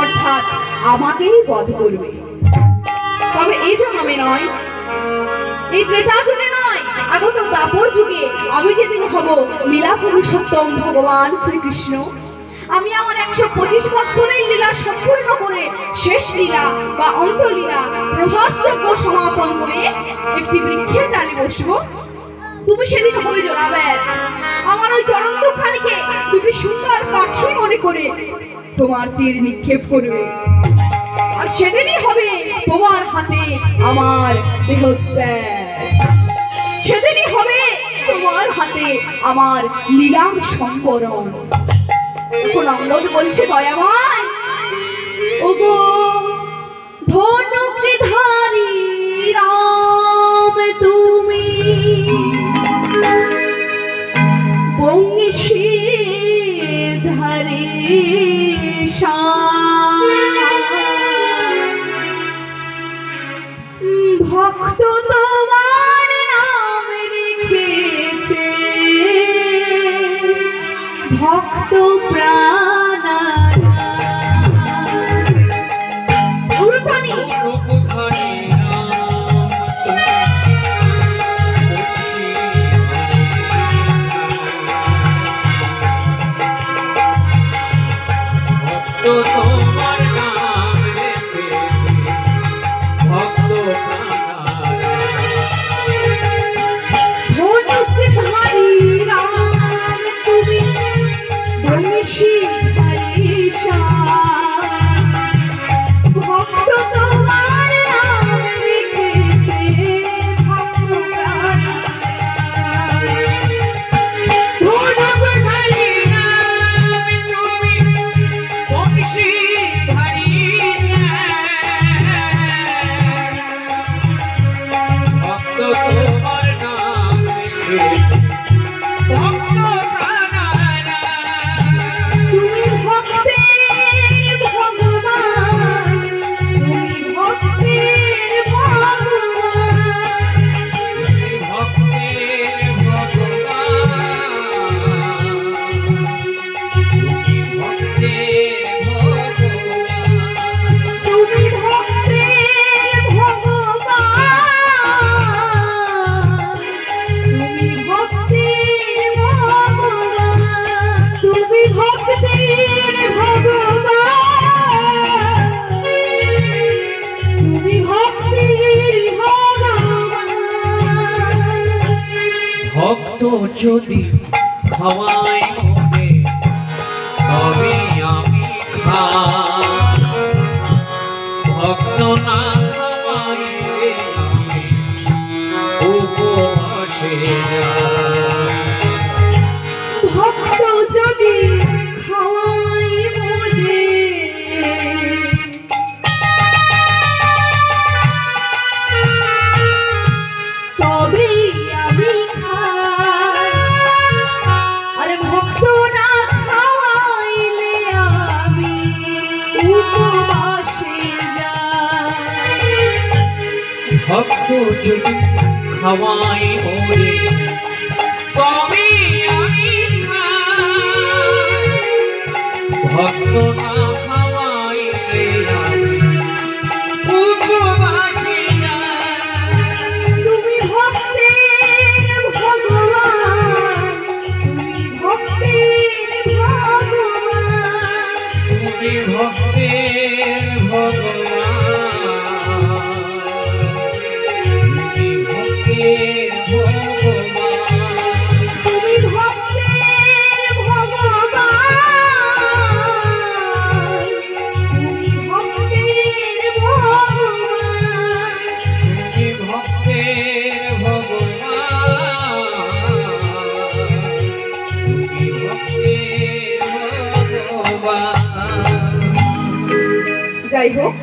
অর্থাৎ আমাকেই বধ করবে। তবে এই জন্মে নয়, এই ত্রেতা যুগে নয়, আগত দাপর যুগে আমি যেদিন হব লীলা পুরুষোত্তম ভগবান শ্রীকৃষ্ণ, আমি আমার 125 বছরের লীলা সম্পূর্ণ করে শেষ লীলা বা অন্তলীলা প্রভাসযজ্ঞ সমাপন করে একটি বৃক্ষের ডালে বসবো। তুমি সেদিন হবে জনাবের, আমার ওই চরন্ত খানিকে দুটি সুন্দর পাখি মনে করে তোমার তীর নিক্ষেপ করবে, আর সেদিনই হবে তোমার হাতে আমার দেহত্যাগ, সেদিনই হবে তোমার হাতে আমার লীলাম সম্বরণ। তখন অঙ্গদ বলছে, দয়াময় ওগো ধনুকধারী রাম তুমি বংশীধারী ভক্ত তোমার নাম লিখেছে, ভক্ত প্রাণ ভক্ত যদি খাওয়াই তবে আমি খাই, ভক্ত না খাওয়াইলে আমি উপবাসে যাই। ভক্ত যদি খাওয়াই মোদে তবে আমি খাই, আর ভক্ত না খাওয়াইলে আমি উপবাসে যাই। ভক্ত যদি খাওয়াই ওরে তবে আমি খাই, ভক্ত না খাওয়াইলে আমি উপবাসে যাই। তুমি ভক্তের ভগবান, তুমি ভক্তের ভগবান, তুমি ভক্তের ভগবান, তুমি ভক্তের ভগবান, তুমি ভক্তের ভগবান, তুমি ভক্তের ভগবান, তুমি ভক্তের ভগবান, তুমি ভক্তের ভগবান। যাই হোক,